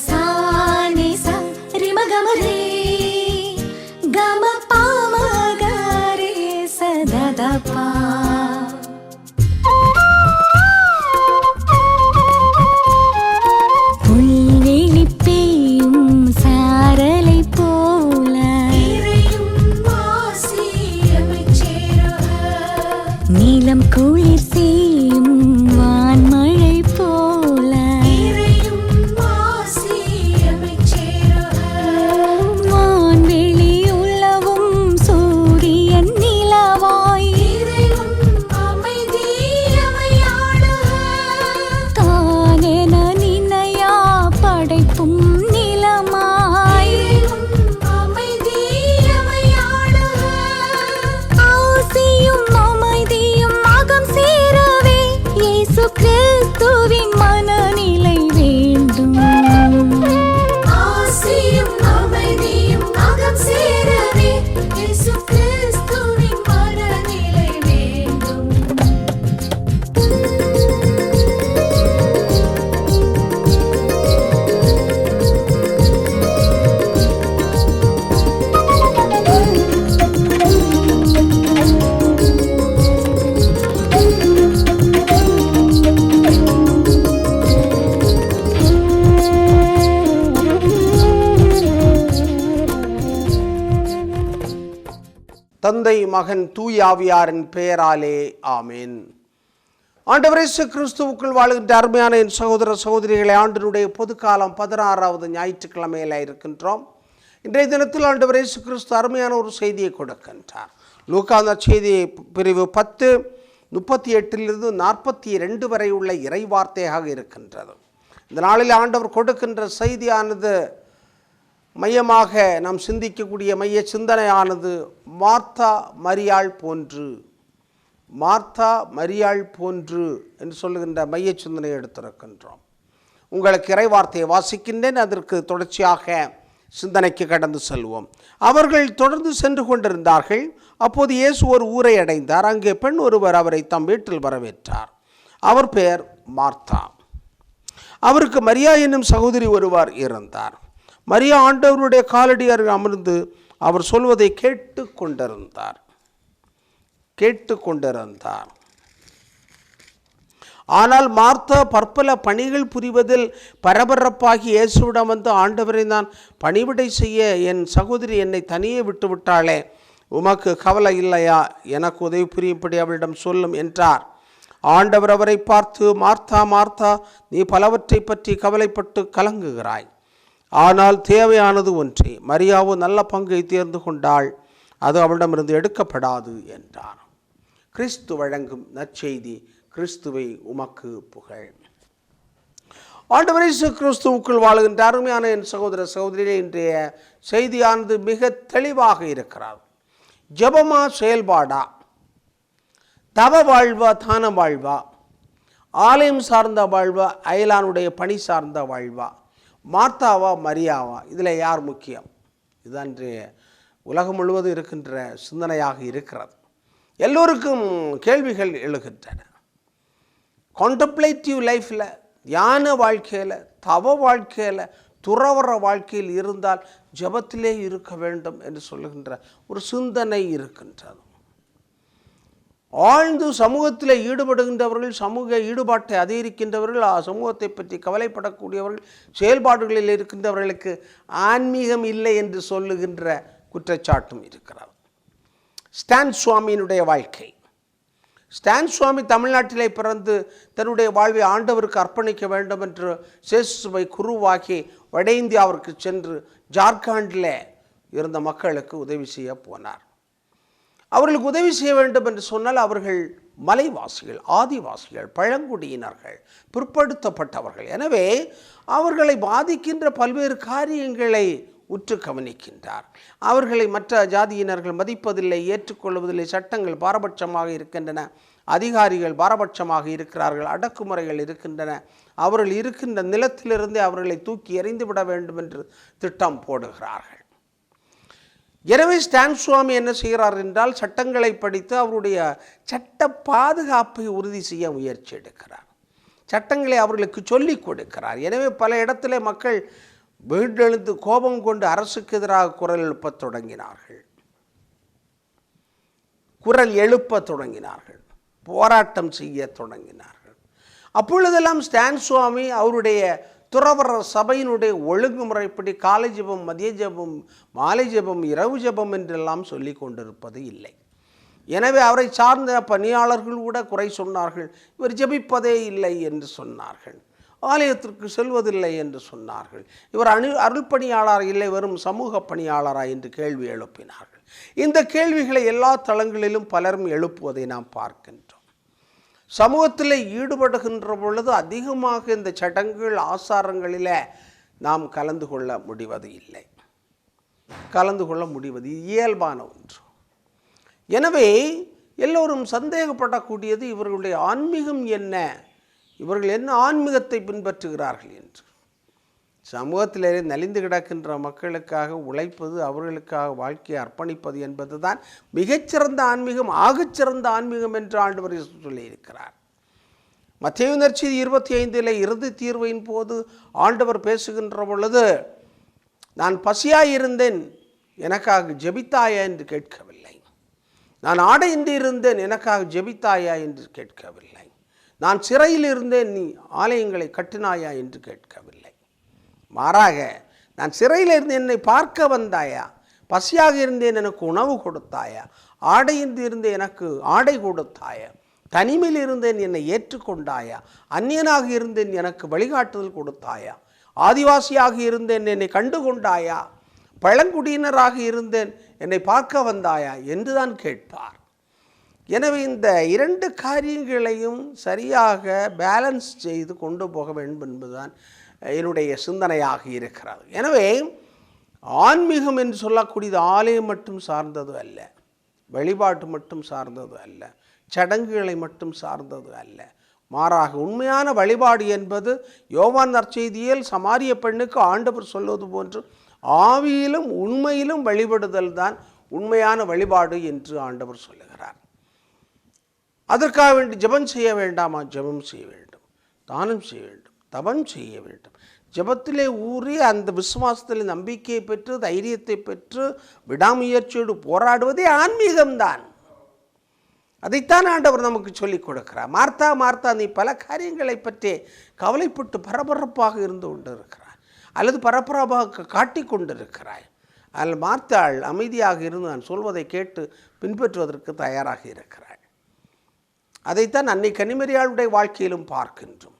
sa ni sa ri ma ga ma re ga ma pa ma ga re sa da da pa. புல்வெளி பெய்யும் சாரலை போல நீலம் குளிர் செய்யும் வான்மழை போல வான்வெளி உலவும் சூரியன் நிலவாய் தானென நினையா படைப்பும் நிலமாய் ஆசியும் அமைதியும் அகம் சேரவே இயேசு கிறிஸ்துவின் மனநிலை வேண்டும். ஆசியும் அமைதியும் அகம் சேரவே இயேசு கிறிஸ்துவின் மனநிலை வேண்டும். தந்தை மகன் தூய ஆவியாரின் பெயராலே ஆமேன். ஆண்டவர் இயேசு கிறிஸ்துவுக்குள் வாழ்கின்ற அருமையான என் சகோதர சகோதரிகளை, ஆண்டினுடைய பொதுக்காலம் 16வது ஞாயிற்றுக்கிழமையில் இருக்கின்றோம். இன்றைய தினத்தில் ஆண்டவர் இயேசு கிறிஸ்து அருமையான ஒரு செய்தியை கொடுக்கின்றார். லூக்கா செய்தி பிரிவு 10:38 42 வரை உள்ள இறை வார்த்தையாக இருக்கின்றது. இந்த நாளில் ஆண்டவர் கொடுக்கின்ற செய்தியானது மையமாக நாம் சிந்திக்கக்கூடிய மைய சிந்தனையானது மார்த்தா மரியாள் போன்று, மார்த்தா மரியாள் போன்று என்று சொல்லுகின்ற மைய சிந்தனையை எடுத்திருக்கின்றோம். உங்களுக்கு இறை வார்த்தையை வாசிக்கின்றேன். அதற்கு தொடர்ச்சியாக சிந்தனைக்கு கடந்து செல்வோம். அவர்கள் தொடர்ந்து சென்று கொண்டிருந்தார்கள். அப்போது இயேசு ஒரு ஊரை அடைந்தார். அங்கே பெண் ஒருவர் அவரை தம் வீட்டில் வரவேற்றார். அவர் பெயர் மார்த்தா. அவருக்கு மரியா என்னும் சகோதரி ஒருவர் இருந்தார். மரியா ஆண்டவருடைய காலடி அருகில் அமர்ந்து அவர் சொல்வதை கேட்டு கொண்டிருந்தார். ஆனால் மார்த்தா பற்பல பணிகள் புரிவதில் பரபரப்பாகி இயேசுவிடம் வந்து, ஆண்டவரை நான் பணிவிடை செய்ய என் சகோதரி என்னை தனியே விட்டுவிட்டாளே, உமக்கு கவலை இல்லையா? எனக்கு உதவி புரியும்படி அவளிடம் சொல்லும் என்றார். ஆண்டவர் அவரை பார்த்து, மார்த்தா மார்த்தா, நீ பலவற்றை பற்றி கவலைப்பட்டு கலங்குகிறாய். ஆனால் தேவையானது ஒன்றே. மரியாவோ நல்ல பங்கை தேர்ந்து கொண்டாள், அது அவளிடமிருந்து எடுக்கப்படாது என்றார். கிறிஸ்து வழங்கும் நற்செய்தி. கிறிஸ்துவை உமக்கு புகழ். ஆண்டவர் இயேசு கிறிஸ்துவுக்குள் வாழ்கின்ற அருமையான என் சகோதர சகோதரிகளே, இன்றைய செய்தியானது மிக தெளிவாக இருக்கிறார். ஜெபமா செயல்பாடா? தவ வாழ்வா தான வாழ்வா? ஆலயம் சார்ந்த வாழ்வா அயலானுடைய பணி சார்ந்த வாழ்வா? மார்த்தாவா மரியாவா? இதில் யார் முக்கியம்? இதுதான் இன்றைய உலகம் முழுவதும் இருக்கின்ற சிந்தனையாக இருக்கிறது. எல்லோருக்கும் கேள்விகள் எழுகின்றன. கான்டம்ப்ளேட்டிவ் லைஃப்பில், தியான வாழ்க்கையில், தவ வாழ்க்கையில், துறவற வாழ்க்கையில் இருந்தால் ஜெபத்திலே இருக்க வேண்டும் என்று சொல்லுகின்ற ஒரு சிந்தனை இருக்கின்றது. ஆழ்ந்து சமூகத்தில் ஈடுபடுகின்றவர்கள், சமூக ஈடுபாட்டை அதிகரிக்கின்றவர்கள், சமூகத்தை பற்றி கவலைப்படக்கூடியவர்கள், செயல்பாடுகளில் இருக்கின்றவர்களுக்கு ஆன்மீகம் இல்லை என்று சொல்லுகின்ற குற்றச்சாட்டும் இருக்கிறார். ஸ்டான் சுவாமியினுடைய வாழ்க்கை. ஸ்டான் சுவாமி தமிழ்நாட்டிலே பிறந்து தன்னுடைய வாழ்வை ஆண்டவருக்கு அர்ப்பணிக்க வேண்டும் என்று சேசுவை குருவாகி வட இந்தியாவிற்கு சென்று ஜார்க்கண்டில் இருந்த மக்களுக்கு உதவி செய்ய போனார். அவர்களுக்கு உதவி செய்ய வேண்டும் என்று சொன்னால் அவர்கள் மலைவாசிகள், ஆதிவாசிகள், பழங்குடியினர்கள், பிற்படுத்தப்பட்டவர்கள். எனவே அவர்களை பாதிக்கின்ற பல்வேறு காரியங்களை உற்று கவனிக்கின்றார். அவர்களை மற்ற ஜாதியினர்கள் மதிப்பதில்லை, ஏற்றுக்கொள்வதில்லை. சட்டங்கள் பாரபட்சமாக இருக்கின்றன, அதிகாரிகள் பாரபட்சமாக இருக்கிறார்கள், அடக்குமுறைகள் இருக்கின்றன. அவர்கள் இருக்கின்ற நிலத்திலிருந்தே அவர்களை தூக்கி எறிந்துவிட வேண்டும் என்று திட்டம் போடுகிறார்கள். எனவே ஸ்டான் சுவாமி என்ன செய்கிறார் என்றால், சட்டங்களை படித்து அவருடைய சட்ட பாதுகாப்பை உறுதி செய்ய முயற்சி எடுக்கிறார். சட்டங்களை அவர்களுக்கு சொல்லிக் கொடுக்கிறார். எனவே பல இடத்திலே மக்கள் வீண்டெழுந்து கோபம் கொண்டு அரசுக்கு எதிராக குரல் எழுப்பத் தொடங்கினார்கள், போராட்டம் செய்ய தொடங்கினார்கள். அப்பொழுதெல்லாம் ஸ்டான் சுவாமி அவருடைய துறவர சபையினுடைய ஒழுங்குமுறைப்படி காலை ஜெபம், மதிய ஜெபம், மாலை ஜெபம், இரவு ஜெபம் என்றெல்லாம் சொல்லி கொண்டிருப்பது இல்லை. எனவே அவரை சார்ந்த பணியாளர்கள் கூட குறை சொன்னார்கள். இவர் ஜெபிப்பதே இல்லை என்று சொன்னார்கள், ஆலயத்திற்கு செல்வதில்லை என்று சொன்னார்கள், இவர் அருள் பணியாளர் இல்லை, வெறும் சமூக பணியாளரா என்று கேள்வி எழுப்பினார்கள். இந்த கேள்விகளை எல்லா தளங்களிலும் பலரும் எழுப்புவதை நாம் பார்க்கின்றோம். சமூகத்தில் ஈடுபடுகின்ற பொழுது அதிகமாக இந்த சடங்குகள் ஆசாரங்களில் நாம் கலந்து கொள்ள முடிவது இல்லை, இயல்பான ஒன்று. எனவே எல்லோரும் சந்தேகப்படக்கூடியது இவர்களுடைய ஆன்மீகம் என்ன, இவர்கள் என்ன ஆன்மீகத்தை பின்பற்றுகிறார்கள் என்று. சமூகத்திலே நலிந்து கிடக்கின்ற மக்களுக்காக உழைப்பது, அவர்களுக்காக வாழ்க்கையை அர்ப்பணிப்பது என்பது தான் மிகச்சிறந்த ஆன்மீகம், ஆகச்சிறந்த ஆன்மீகம் என்று ஆண்டவர் சொல்லியிருக்கிறார். மத்தேயு நற்செய்தி 25 இறுதி தீர்வையின் போது ஆண்டவர் பேசுகின்ற பொழுது, நான் பசியாயிருந்தேன் எனக்காக ஜெபித்தாயா என்று கேட்கவில்லை, நான் ஆடையின்றி இருந்தேன் எனக்காக ஜெபித்தாயா என்று கேட்கவில்லை, நான் சிறையில் இருந்தேன் நீ ஆலயங்களை கட்டினாயா என்று கேட்கவில்லை. மாறாக, நான் சிறையில் இருந்து என்னை பார்க்க வந்தாயா, பசியாக இருந்தேன் எனக்கு உணவு கொடுத்தாயா, ஆடையின்றி இருந்து எனக்கு ஆடை கொடுத்தாயா, தனிமையில் இருந்தேன் என்னை ஏற்றுக்கொண்டாயா, அந்நியனாக இருந்தேன் எனக்கு வழிகாட்டுதல் கொடுத்தாயா, ஆதிவாசியாக இருந்தேன் என்னை கண்டு கொண்டாயா, பழங்குடியினராக இருந்தேன் என்னை பார்க்க வந்தாயா என்றுதான் கேட்பார். எனவே இந்த இரண்டு காரியங்களையும் சரியாக பேலன்ஸ் செய்து கொண்டு போக வேண்டும் என்பதுதான் என்னுடைய சிந்தனையாக இருக்கிறது. எனவே ஆன்மீகம் என்று சொல்லக்கூடியது ஆலயம் மட்டும் சார்ந்தது அல்ல, வழிபாட்டு மட்டும் சார்ந்தது அல்ல, சடங்குகளை மட்டும் சார்ந்தது அல்ல. மாறாக உண்மையான வழிபாடு என்பது யோவான் நற்செய்தியில் சமாரிய பெண்ணுக்கு ஆண்டவர் சொல்வது போன்று ஆவியிலும் உண்மையிலும் வழிபடுதல் தான் உண்மையான வழிபாடு என்று ஆண்டவர் சொல்லுகிறார். அதற்காக வேண்டி ஜெபம் செய்ய வேண்டாமா? ஜெபம் செய்ய வேண்டும், தானம் செய்ய வேண்டும், தபம் செய்ய வேண்டும். ஜெபத்திலே ஊறி அந்த விசுவாசத்தில் நம்பிக்கையை பெற்று தைரியத்தை பெற்று விடாமுயற்சியோடு போராடுவதே ஆன்மீகம்தான். அதைத்தான் ஆண்டவர் நமக்கு சொல்லிக் கொடுக்கிறார். மார்த்தா நீ பல காரியங்களை பற்றி கவலைப்பட்டு பரபரப்பாக இருந்து கொண்டிருக்கிறாய், அல்லது பரபரப்பாக காட்டி கொண்டிருக்கிறாய். அதில் மார்த்தாள் அமைதியாக இருந்து நான் சொல்வதை கேட்டு பின்பற்றுவதற்கு தயாராக இருக்கிறாள். அதைத்தான் அன்னை கன்னிமரியாளுடைய வாழ்க்கையிலும் பார்க்கின்றோம்.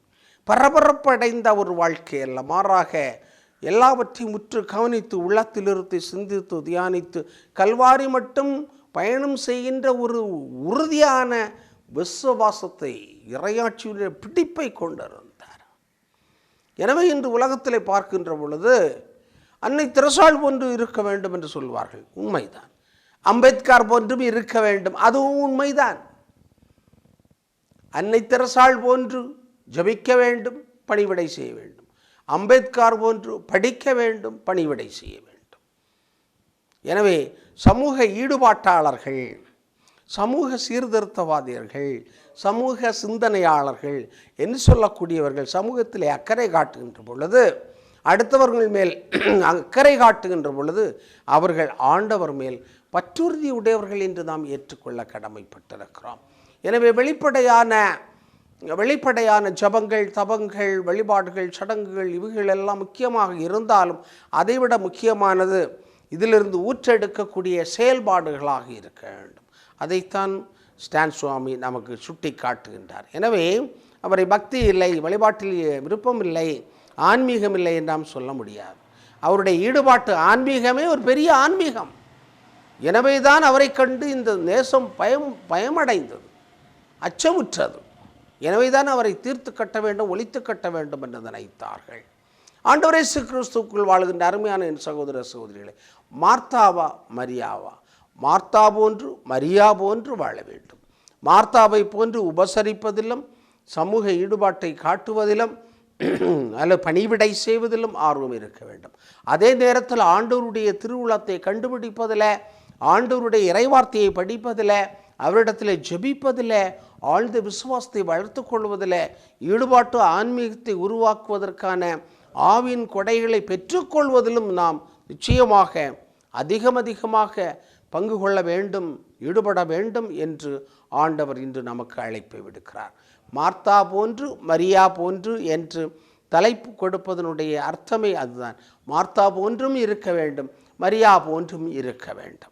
பரபரப்படைந்த ஒரு வாழ்க்கை அல்ல, மாறாக எல்லாவற்றையும் முற்று கவனித்து உள்ளத்திலிருந்து சிந்தித்து தியானித்து கல்வாரி மட்டும் பயணம் செய்கின்ற ஒரு உறுதியான விசுவாசத்தை, இறையாட்சியுடைய பிடிப்பை கொண்டிருந்தார். எனவே இன்று உலகத்தில் பார்க்கின்ற பொழுது அன்னை தெரசாள் போன்று இருக்க வேண்டும் என்று சொல்வார்கள், உண்மைதான். அம்பேத்கர் போன்றும் இருக்க வேண்டும், அதுவும் உண்மைதான். அன்னை தெரசாள் போன்று ஜபிக்க வேண்டும், பணிவிடை செய்ய வேண்டும். அம்பேத்கர் போன்று படிக்க வேண்டும், பணிவிடை செய்ய வேண்டும். எனவே சமூக ஈடுபாட்டாளர்கள், சமூக சீர்திருத்தவாதியர்கள், சமூக சிந்தனையாளர்கள் என்று சொல்லக்கூடியவர்கள் சமூகத்திலே அக்கறை காட்டுகின்ற பொழுது, அடுத்தவர்கள் மேல் அக்கறை காட்டுகின்ற பொழுது அவர்கள் ஆண்டவர் மேல் பற்றுறுதி உடையவர்கள் என்று நாம் ஏற்றுக்கொள்ள கடமைப்பட்டிருக்கிறோம். எனவே வெளிப்படையான ஜபங்கள், தபங்கள், வழிபாடுகள், சடங்குகள் இவைகள் எல்லாம் முக்கியமாக இருந்தாலும் அதைவிட முக்கியமானது இதிலிருந்து ஊற்றெடுக்கக்கூடிய செயல்பாடுகளாக இருக்க வேண்டும். அதைத்தான் ஸ்டான் சுவாமி நமக்கு சுட்டி காட்டுகின்றார். எனவே அவரை பக்தி இல்லை, வழிபாட்டில் விருப்பம் இல்லை, ஆன்மீகம் இல்லை என்று நாம் சொல்ல முடியாது. அவருடைய ஈடுபாட்டு ஆன்மீகமே ஒரு பெரிய ஆன்மீகம். எனவே தான் அவரை கண்டு இந்த தேசம் பயமடைந்தது, அச்சமுற்றது. எனவே தான் அவரை தீர்த்து கட்ட வேண்டும், ஒழித்து கட்ட வேண்டும் என்று நினைத்தார்கள். ஆண்டவர் இயேசு கிறிஸ்துவுக்குள் வாழ்கின்ற அருமையான என் சகோதர சகோதரிகளே, மார்த்தாவா மரியாவா? மார்த்தா போன்று மரியா போன்று வாழ வேண்டும். மார்த்தாவை போன்று உபசரிப்பதிலும் சமூக ஈடுபாட்டை காட்டுவதிலும் அல்லது பணிவிடை செய்வதிலும் ஆர்வம் இருக்க வேண்டும். அதே நேரத்தில் ஆண்டவருடைய திருவுளத்தை கண்டுபிடிப்பதில், ஆண்டவருடைய இறைவார்த்தையை படிப்பதில், அவரிடத்தில் ஜெபிப்பதில் ஆழ்ந்த விசுவாசத்தை வளர்த்து கொள்வதில் ஈடுபாட்டு ஆன்மீகத்தை உருவாக்குவதற்கான ஆவின் கொடைகளை பெற்றுக்கொள்வதிலும் நாம் நிச்சயமாக அதிகமாக பங்கு கொள்ள வேண்டும், ஈடுபட வேண்டும் என்று ஆண்டவர் இன்று நமக்கு அழைப்பை விடுக்கிறார். மார்த்தா போன்று மரியா போன்று என்று தலைப்பு கொடுப்பதனுடைய அர்த்தமே அதுதான். மார்த்தா போன்றும் இருக்க வேண்டும், மரியா போன்றும் இருக்க வேண்டும்.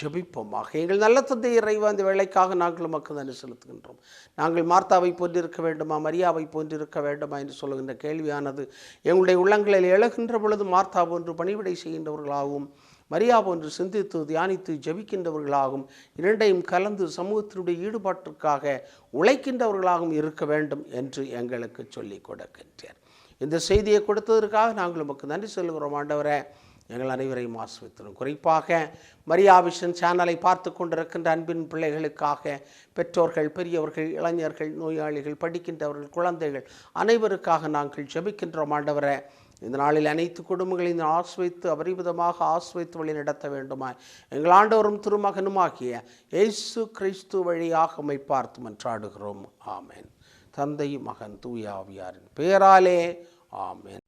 ஜெபிப்போமாக. எங்கள் நல்ல தந்தை இறைவா, இந்த வேளைக்காக நாங்கள் உமக்கு நன்றி செலுத்துகின்றோம். நாங்கள் மார்த்தாவை போன்றிருக்க வேண்டுமா, மரியாவை போன்றிருக்க வேண்டுமா என்று சொல்லுகின்ற கேள்வியானது எங்களுடைய உள்ளங்களில் எழுகின்ற பொழுது மார்த்தா போன்று பணிவிடை செய்கின்றவர்களாகவும், மரியா போன்று சிந்தித்து தியானித்து ஜெபிக்கின்றவர்களாகவும், இரண்டையும் கலந்து சமூகத்தினுடைய ஈடுபாட்டிற்காக உழைக்கின்றவர்களாகவும் இருக்க வேண்டும் என்று எங்களுக்கு சொல்லிக் கொடுக்கின்றார். இந்த செய்தியை கொடுத்ததற்காக நாங்கள் உமக்கு நன்றி சொல்லுகிறோம். ஆண்டவரே, எங்கள் அனைவரையும் ஆசீர்வதித்தோம். குறிப்பாக மரியா விஷன் சேனலை பார்த்து கொண்டிருக்கின்ற அன்பின் பிள்ளைகளுக்காக, பெற்றோர்கள், பெரியவர்கள், இளைஞர்கள், நோயாளிகள், படிக்கின்றவர்கள், குழந்தைகள் அனைவருக்காக நாங்கள் ஜெபிக்கின்றோம். ஆண்டவரே, இந்த நாளில் அனைத்து குடும்பங்களையும் ஆசிர்வதித்து அபரிமிதமாக ஆசிர்வதித்து வழி நடத்த வேண்டுமாய் எங்கள் ஆண்டவரும் திருமகனுமாகிய இயேசு கிறிஸ்து வழியாக உம்மை பார்த்து மன்றாடுகிறோம். ஆமென். தந்தை, மகன், தூய ஆவியாரின் பெயராலே ஆமென்.